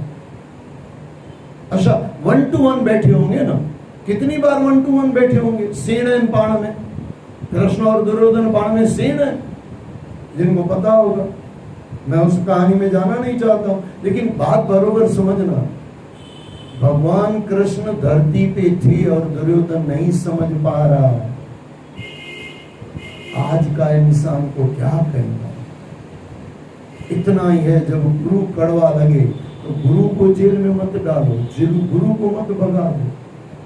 [SPEAKER 1] अच्छा, 1 to 1 बैठे होंगे ना, कितनी बार 1 to 1 बैठे होंगे? सेन है पाण में, कृष्ण और दुर्योधन पाण में सेन है, जिनको पता होगा। मैं उस कहानी में जाना नहीं चाहता हूं, लेकिन बात बरोबर समझना। भगवान कृष्ण धरती पे थे और दुर्योधन नहीं समझ पा रहा। आज का इंसान को क्या कहना। इतना ही है, जब गुरु कड़वा लगे तो गुरु को जेल में मत डालो, गुरु को मत भगा दो।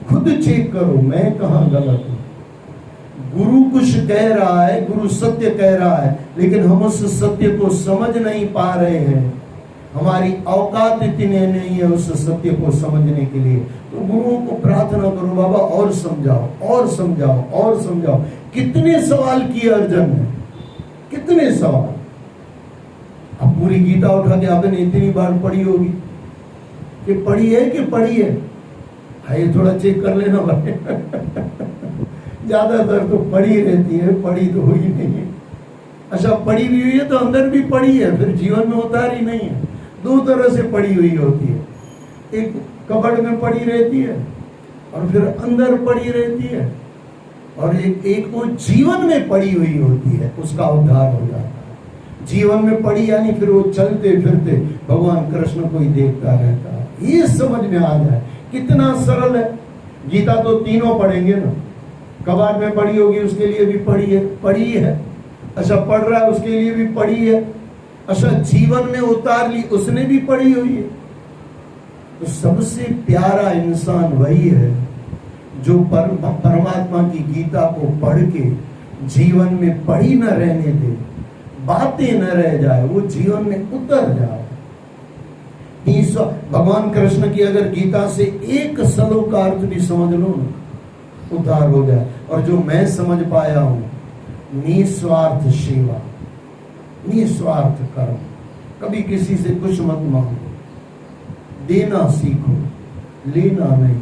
[SPEAKER 1] खुद चेक करो मैं कहां गलत हूं। गुरु कुछ कह रहा है, गुरु सत्य कह रहा है, लेकिन हम उस सत्य को समझ नहीं पा रहे हैं। हमारी औकात इतनी नहीं है उस सत्य को समझने के लिए। तो गुरुओं को प्रार्थना करो, बाबा और समझाओ, और समझाओ, और समझाओ। कितने सवाल किए अर्जुन ने, कितने सवाल। अब पूरी गीता उठा के आपने इतनी बार पढ़ी होगी कि पढ़ी है कि पढ़ी है? ये थोड़ा चेक कर लेना भाई। ज्यादातर तो पढ़ी रहती है, पढ़ी तो हुई नहीं है। अच्छा, पढ़ी भी हुई है तो अंदर भी पढ़ी है, फिर जीवन में उतारी नहीं है। दो तरह से पढ़ी हुई होती है, एक कबड़ में पड़ी रहती है और फिर अंदर पड़ी रहती है, और एक वो जीवन में पड़ी हुई होती है, उसका उद्धार हो जाता है। जीवन में पड़ी यानी फिर वो चलते फिरते भगवान कृष्ण को ही देखता रहता है। ये समझ में आ जाए कितना सरल है। गीता तो तीनों पढ़ेंगे ना, कबाड़ में पड़ी होगी उसके लिए भी पढ़ी है। अच्छा, पढ़ रहा है उसके लिए भी पढ़ी है। अच्छा, जीवन में उतार ली उसने भी पढ़ी हुई है। तो सबसे प्यारा इंसान वही है जो परमात्मा की गीता को पढ़ के जीवन में पढ़ी न रहने दे, बातें न रह जाए, वो जीवन में उतर जाए। भगवान कृष्ण की अगर गीता से एक श्लोक का अर्थ भी समझ लो ना, उद्धार हो जाए। और जो मैं समझ पाया हूं, निस्वार्थ सेवा, निस्वार्थ कर्म, कभी किसी से कुछ मत मांगो, देना सीखो, लेना नहीं।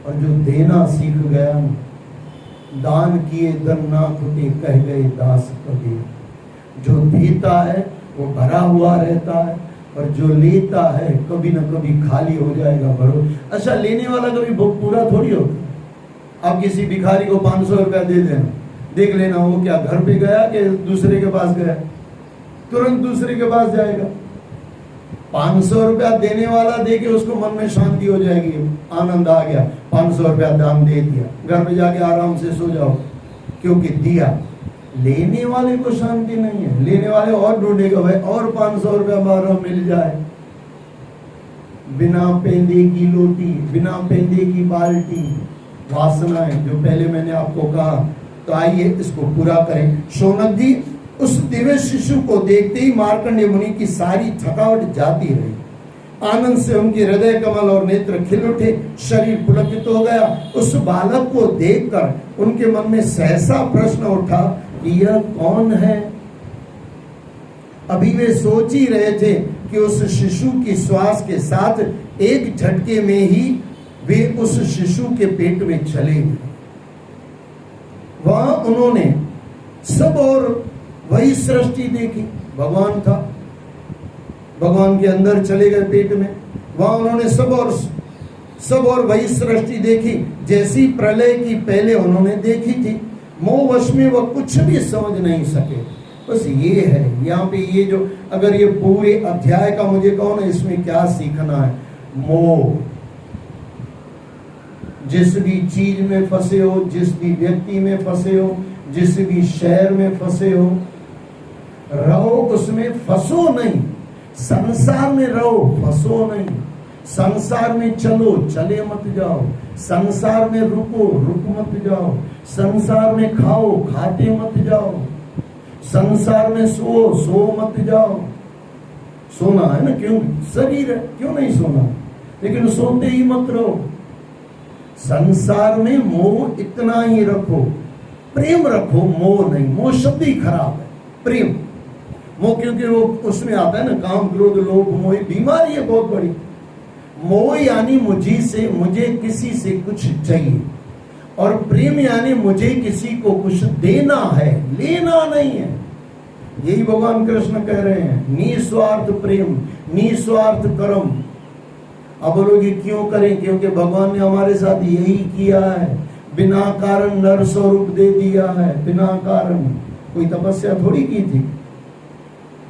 [SPEAKER 1] और जो देना सीख गया ना, दान किए धन ना खुटे कह गए दास कबीर। जो देता है वो भरा हुआ रहता है, और जो लेता है कभी ना कभी खाली हो जाएगा भरो। अच्छा, लेने वाला कभी पूरा थोड़ी होता। आप किसी भिखारी को 500 रुपया दे देना, देख लेना वो क्या घर पे गया कि दूसरे के पास गया, तुरंत दूसरे के पास जाएगा। 500 रुपया देने वाला दे के उसको मन में शांति हो जाएगी, आनंद आ गया, 500 रुपया दान दे दिया, घर पे जाके आराम से सो जाओ क्योंकि दिया। लेने वाले को शांति नहीं है, लेने वाले और ढूंढेगा भाई और 500 रुपया बारह मिल जाए। बिना पेंदे की लोटी, बिना पेंदे की बाल्टी, वासनाएं जो पहले मैंने आपको कहा। तो आइए इसको पूरा करें। शौनक जी, उस दिव्य शिशु को देखते ही मार्कंडेय मुनि की सारी थकावट जाती रही। आनंद से उनके हृदय कमल और नेत्र खिल उठे, शरीर पुलकित हो गया। उस बालक को देखकर उनके मन में सहसा प्रश्न उठा कि यह कौन है। अभी वे सोच ही रहे थे कि उस शिशु की श्वास के साथ एक झटके में ही वे उस शिशु के पेट में चले गए। वहां उन्होंने सब और वही सृष्टि देखी। भगवान था, भगवान के अंदर चले गए पेट में। वहां उन्होंने सब और वही सृष्टि देखी जैसी प्रलय की पहले उन्होंने देखी थी। मोहवश में वह कुछ भी समझ नहीं सके। बस ये है यहाँ पे, ये जो अगर ये पूरे अध्याय का मुझे कहो ना, इसमें क्या सीखना है। मोह, जिस भी चीज में फंसे हो, जिस भी व्यक्ति में फंसे हो, जिस भी शहर में फंसे हो, रहो उसमें, फंसो नहीं। संसार में रहो, फंसो नहीं। संसार में चलो, चले मत जाओ। संसार में रुको, रुक मत जाओ। संसार में खाओ, खाते मत जाओ। संसार में सो मत जाओ। सोना है ना, क्यों, शरीर है, क्यों नहीं सोना, लेकिन सोते ही मत रहो। संसार में मोह इतना ही रखो, प्रेम रखो, मोह नहीं। मोह शब्द ही खराब है, प्रेम। मोह क्योंकि वो उसमें आता है ना, काम क्रोध लोभ मोह, बीमारी है बहुत बड़ी। मोह यानी मुझे किसी से कुछ चाहिए, और प्रेम यानी मुझे किसी को कुछ देना है, लेना नहीं है। यही भगवान कृष्ण कह रहे हैं, निस्वार्थ प्रेम, निस्वार्थ कर्म। अब बोलोगे क्यों करें? क्योंकि भगवान ने हमारे साथ यही किया है। बिना कारण नर स्वरूप दे दिया है, बिना कारण। कोई तपस्या थोड़ी की थी।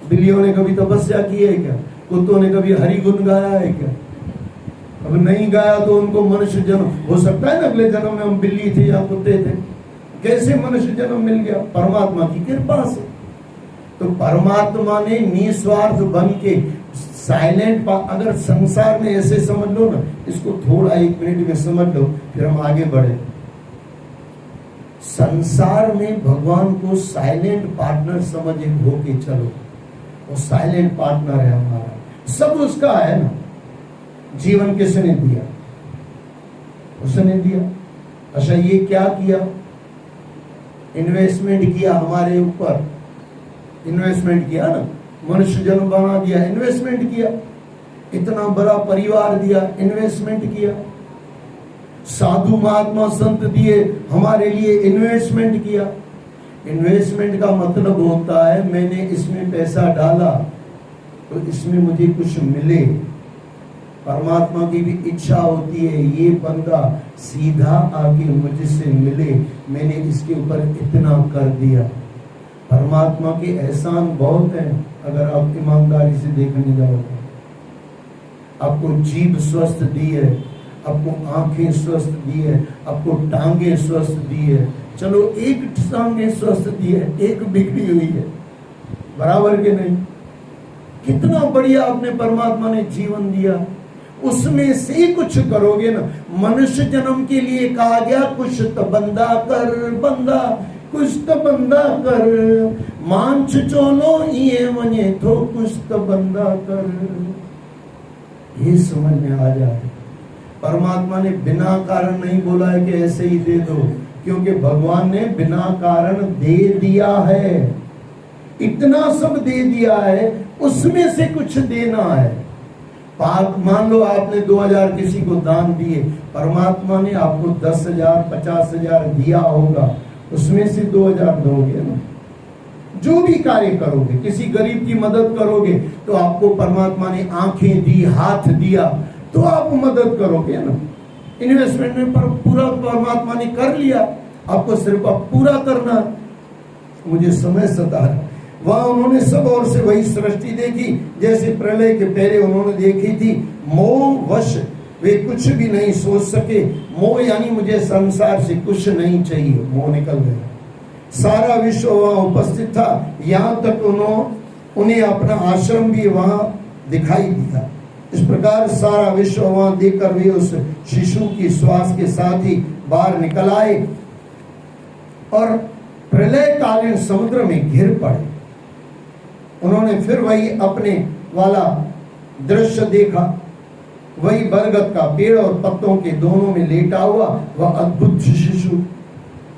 [SPEAKER 1] बिल्लियों ने कभी तपस्या की है क्या? कुत्तों ने कभी हरि गुण गाया है क्या? अब नहीं गाया तो उनको मनुष्य जन्म, हो सकता है ना अगले जन्म में हम बिल्ली थे या कुत्ते थे। कैसे मनुष्य जन्म मिल गया? परमात्मा की कृपा से। तो परमात्मा ने निस्वार्थ बन के साइलेंट, अगर संसार में ऐसे समझ लो ना, इसको थोड़ा 1 मिनट में समझ लो, फिर हम आगे बढ़े। संसार में भगवान को साइलेंट पार्टनर समझ होके चलो। वो साइलेंट पार्टनर है हमारा, सब उसका है ना। जीवन किसने दिया? उसने दिया। अच्छा, ये क्या किया? इन्वेस्टमेंट किया हमारे ऊपर, इन्वेस्टमेंट किया ना, मनुष्य जन्म बना दिया, इन्वेस्टमेंट किया। इतना बड़ा परिवार दिया, इन्वेस्टमेंट किया। साधु महात्मा संत दिए हमारे लिए, इन्वेस्टमेंट किया। इन्वेस्टमेंट का मतलब होता है मैंने इसमें पैसा डाला तो इसमें मुझे कुछ मिले। परमात्मा की भी इच्छा होती है ये बंदा सीधा आके मुझसे मिले, मैंने इसके ऊपर इतना कर दिया। परमात्मा के एहसान बहुत हैं अगर आप ईमानदारी से देखने जाओगे। आपको जीभ स्वस्थ दी है, आपको आंखें स्वस्थ दी है, आपको टांगे स्वस्थ दी है। चलो एक टांगे स्वस्थ दी है, एक बिगड़ी हुई है, बराबर के नहीं? कितना बढ़िया आपने परमात्मा ने जीवन दिया, उसमें से कुछ करोगे ना। मनुष्य जन्म के लिए कहा गया कुछ तो बंदा कर, बंदा कुछ तो बंदा कर, मांच चोलो ये मने तो कुछ तो बंदा कर। ये समझ में आ जाए। परमात्मा ने बिना कारण नहीं बोला है कि ऐसे ही दे दो, क्योंकि भगवान ने बिना कारण दे दिया है। इतना सब दे दिया है, उसमें से कुछ देना है। मान लो आपने 2000 किसी को दान दिए, परमात्मा ने आपको 10,000 50,000 दिया होगा, उसमें से 2000 दोगे ना। जो भी कार्य करोगे, किसी गरीब की मदद करोगे तो आपको परमात्मा ने आंखें दी, हाथ दिया, तो आप मदद करोगे ना। इन्वेस्टमेंट में पूरा परमात्मा ने कर लिया, आपको सिर्फ अब पूरा करना। मुझे समय सता है। वहां उन्होंने सब ओर से वही सृष्टि देखी जैसे प्रलय के पहले उन्होंने देखी थी। मोह वश वे कुछ भी नहीं सोच सके। मोह यानी मुझे संसार से कुछ नहीं चाहिए, मोह निकल गया। सारा विश्व वहां उपस्थित था, यहाँ तक उन्हें अपना आश्रम भी वहां दिखाई दिया। इस प्रकार सारा विश्व वहां देखकर वे उस शिशु की श्वास के साथ ही बाहर निकल आए और प्रलयकालीन समुद्र में घिर पड़े। उन्होंने फिर वही अपने वाला दृश्य देखा, वही बरगद का पेड़ और पत्तों के दोनों में लेटा हुआ वह अद्भुत शिशु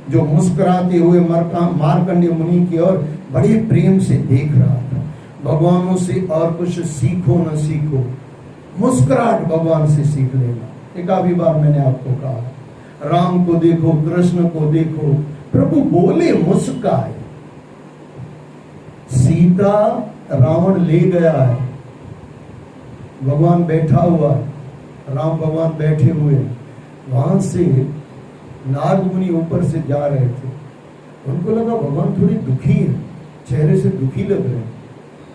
[SPEAKER 1] जो मुस्कुराते हुए मार्कंडेय मुनि की ओर बड़े प्रेम से देख रहा था। भगवानों से और कुछ सीखो न सीखो, मुस्कुराहट भगवान से सीख लेना। एक आधी बार मैंने आपको कहा, राम को देखो, कृष्ण को देखो, प्रभु बोले मुस्काए। सीता रावण ले गया है, भगवान बैठा हुआ है, राम भगवान बैठे हुए हैं। वहां से नारद मुनि ऊपर से जा रहे थे, उनको लगा भगवान थोड़ी दुखी है, चेहरे से दुखी लग रहे हैं।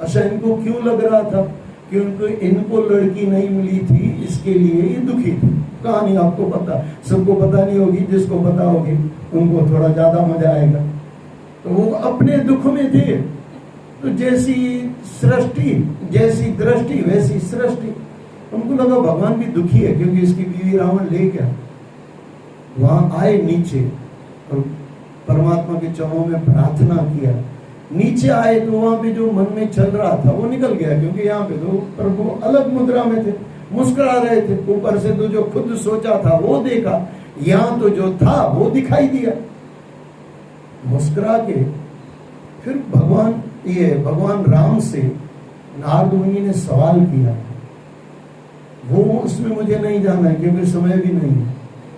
[SPEAKER 1] अच्छा, इनको क्यों लग रहा था? क्योंकि इनको लड़की नहीं मिली थी, इसके लिए ये दुखी थे। कहानी आपको पता, सबको पता नहीं होगी, जिसको पता होगी उनको थोड़ा ज्यादा मजा आएगा। तो वो अपने दुख में थे। तो जैसी सृष्टि, जैसी दृष्टि वैसी सृष्टि। उनको लगा भगवान भी दुखी है क्योंकि इसकी बीवी रावण ले गया। वहां आए नीचे और परमात्मा के चरणों में प्रार्थना किया। नीचे आए तो वहां पे जो मन में चल रहा था वो निकल गया, क्योंकि यहाँ पे तो प्रभु अलग मुद्रा में थे, मुस्कुरा रहे थे। ऊपर से तो जो खुद सोचा था वो देखा, यहाँ तो जो था वो दिखाई दिया। मुस्कुरा के फिर भगवान राम से नारद मुनि ने सवाल किया। वो उसमें मुझे नहीं जाना है क्योंकि समय भी नहीं है,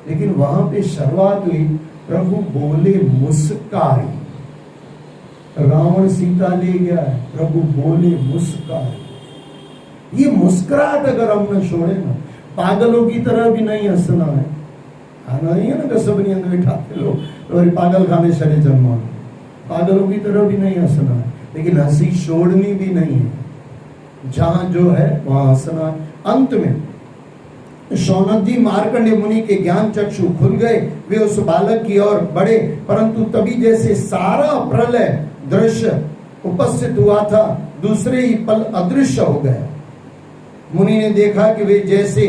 [SPEAKER 1] लेकिन वहां पे शुरुआत हुई, प्रभु बोले मुस्काए। रावण सीता ले गया है, प्रभु बोले मुस्काए। ये मुस्कुराहट अगर हम न छोड़े ना, पागलों की तरह भी नहीं हंसना है। नहीं है ना कि सब नींद में ठाते लोग और पागल खाने चले जन्मा, पागलों की तरह भी नहीं हंसना है, लेकिन हंसी छोड़नी भी नहीं है। जहां जो है वहां हंसना। अंत में शौनक जी मार्कंडेय मुनि के ज्ञान चक्षु खुल गए, वे उस बालक की ओर बढ़े, परंतु तभी जैसे सारा प्रलय दृश्य उपस्थित हुआ था, दूसरे ही पल अदृश्य हो गया। मुनि ने देखा कि वे जैसे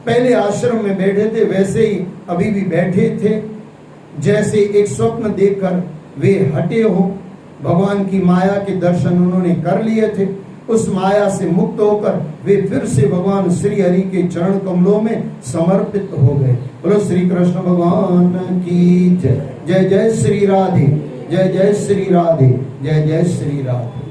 [SPEAKER 1] पहले आश्रम में बैठे थे वैसे ही अभी भी बैठे थे, जैसे एक स्वप्न देखकर वे हटे हो। भगवान की माया के दर्शन उन्होंने कर लिए थे। उस माया से मुक्त होकर वे फिर से भगवान श्री हरि के चरण कमलों में समर्पित हो गए। बोलो श्री कृष्ण भगवान की जय। जय जय श्री राधे, जय जय श्री राधे, जय जय श्री राधे।